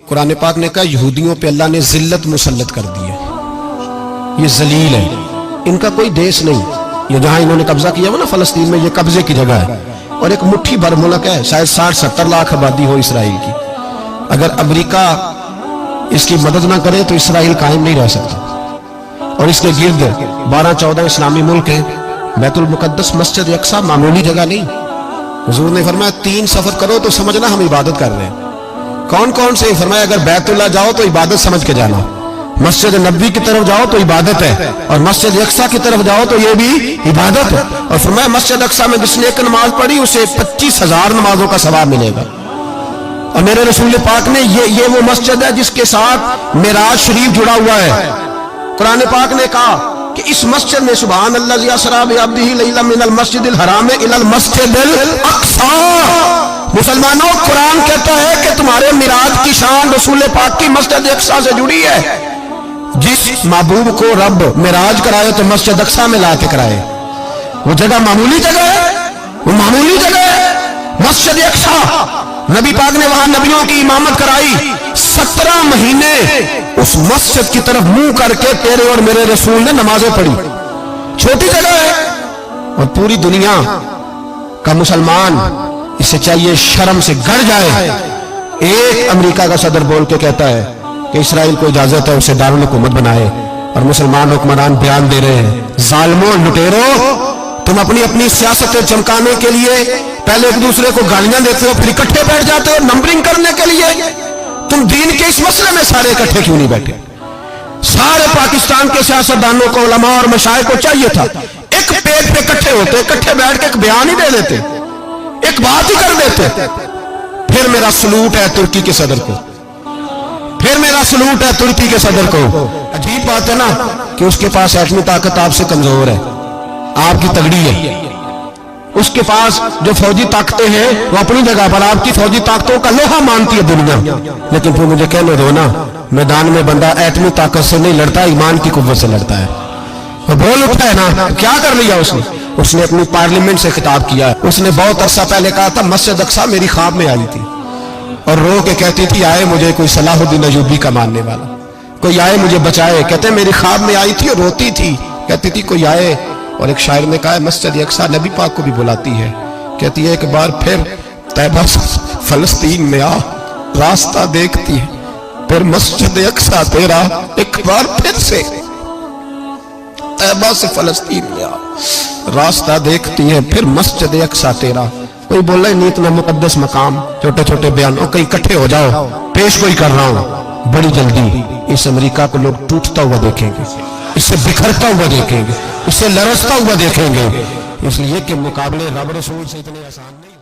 قرآن پاک نے کہا یہودیوں پہ اللہ نے ذلت مسلط کر دی ہے، یہ ذلیل ہے، ان کا کوئی دیش نہیں، یہ جہاں انہوں نے قبضہ کیا ہوا نا فلسطین میں، یہ قبضے کی جگہ ہے اور ایک مٹھی بھر ملک ہے، شاید 60-70 لاکھ آبادی ہو اسرائیل کی۔ اگر امریکہ اس کی مدد نہ کرے تو اسرائیل قائم نہیں رہ سکتا، اور اس کے گرد 12-14 اسلامی ملک ہیں۔ بیت المقدس مسجد اقصیٰ معمولی جگہ نہیں، حضور نے فرمایا 3 سفر کرو تو سمجھنا ہم عبادت کر رہے ہیں۔ کون کون سے؟ فرمایا اگر بیت اللہ جاؤ تو عبادت سمجھ کے جانا، مسجد نبوی کی طرف جاؤ تو عبادت ہے، اور مسجد اقصیٰ کی طرف جاؤ تو یہ بھی عبادت ہے۔ اور فرمایا مسجد اقصیٰ میں جس نے ایک نماز پڑھی اسے 25,000 نمازوں کا ثواب ملے گا۔ اور میرے رسول پاک نے یہ وہ مسجد ہے جس کے ساتھ معراج شریف جڑا ہوا ہے۔ قرآن پاک نے کہا کہ اس مسجد میں سبحان اللہ اسریٰ بعبدہ لیلا من المسجد الحرام الی المسجد الاقصیٰ۔ مسلمانوں، قرآن کہتا ہے کہ تمہارے معراج کی شان رسول پاک کی مسجد اقصیٰ سے جڑی ہے۔ جس محبوب کو رب معراج کرائے تو مسجد اقصیٰ میں لا کے کرائے۔ وہ جگہ معمولی جگہ ہے، وہ معمولی جگہ ہے مسجد اقصیٰ۔ نبی پاک نے وہاں نبیوں کی امامت کرائی، 17 مہینے اس مسجد کی طرف منہ کر کے تیرے اور میرے رسول نے نمازیں پڑھی۔ چھوٹی جگہ ہے، اور پوری دنیا کا مسلمان اسے چاہیے شرم سے گڑ جائے۔ ایک امریکہ کا صدر بول کے کہتا ہے کہ اسرائیل کو اجازت ہے اسے دارالحکومت بنائے، اور مسلمان حکمران بیان دے رہے ہیں ظالموں، لٹیروں، تم اپنی سیاستیں چمکانے کے لیے پہلے ایک دوسرے کو گالیاں دیتے ہو، پھر اکٹھے بیٹھ جاتے ہو نمبرنگ کرنے کے لیے۔ تم دین کے اس مسئلے میں سارے اکٹھے کیوں نہیں بیٹھے؟ سارے پاکستان کے سیاستدانوں کو، علماء اور مشائخ کو چاہیے تھا ایک پیج پہ اکٹھے ہوتے، اکٹھے بیٹھ کے ایک بیان ہی دے دیتے، ایک بات ہی کر دیتے۔ پھر میرا سلوٹ ہے ترکی کے صدر کو، پھر میرا سلوٹ ہے ترکی کے صدر کو۔ عجیب بات ہے نا کہ اس کے پاس ایٹمی طاقت آپ سے کمزور ہے، آپ کی تگڑی ہے۔ اس کے پاس جو فوجی طاقتیں ہیں وہ اپنی جگہ پر آپ کی فوجی طاقتوں کا لوہا مانتی ہے دنیا، لیکن پھر مجھے کہنے دو نا، میدان میں بندہ ایٹمی طاقت سے نہیں لڑتا، ایمان کی قوت سے لڑتا ہے۔ وہ بول اٹھا ہے نا، کیا کر لیا اس نے اپنی پارلیمنٹ سے خطاب کیا۔ اس نے بہت عرصہ پہلے کہا تھا مسجد اقصیٰ میری خواب میں آئی تھی، اور رو کے کہتی تھی آئے مجھے کوئی صلاح الدین ایوبی کا ماننے والا، کوئی آئے مجھے بچائے۔ کہتے میری خواب میں آئی تھی اور روتی تھی، کہتی تھی کوئی آئے۔ اور ایک شاعر نے کہا ہے مسجد اقصیٰ نبی پاک کو بھی بلاتی ہے، کہتی ہے ایک بار پھر طیبہ فلسطین میں آ، راستہ دیکھتی ہے پھر مسجد اقصیٰ تیرا، ایک بار پھر سے طیبہ سے فلسطین میں آ، راستہ دیکھتی ہے پھر مسجد اقصیٰ تیرا۔ کوئی بول رہا ہے نہیں اتنا مقدس مقام، چھوٹے چھوٹے بیانوں، کہیں اکٹھے ہو جاؤ، پیش کوئی کر رہا ہوں بڑی جلدی۔ اس امریکہ کو لوگ ٹوٹتا ہوا دیکھیں گے، اس سے بکھرتا ہوا دیکھیں گے، اس سے لرزتا ہوا دیکھیں گے، اس لیے کہ مقابلے رب رسول سے اتنے آسان نہیں۔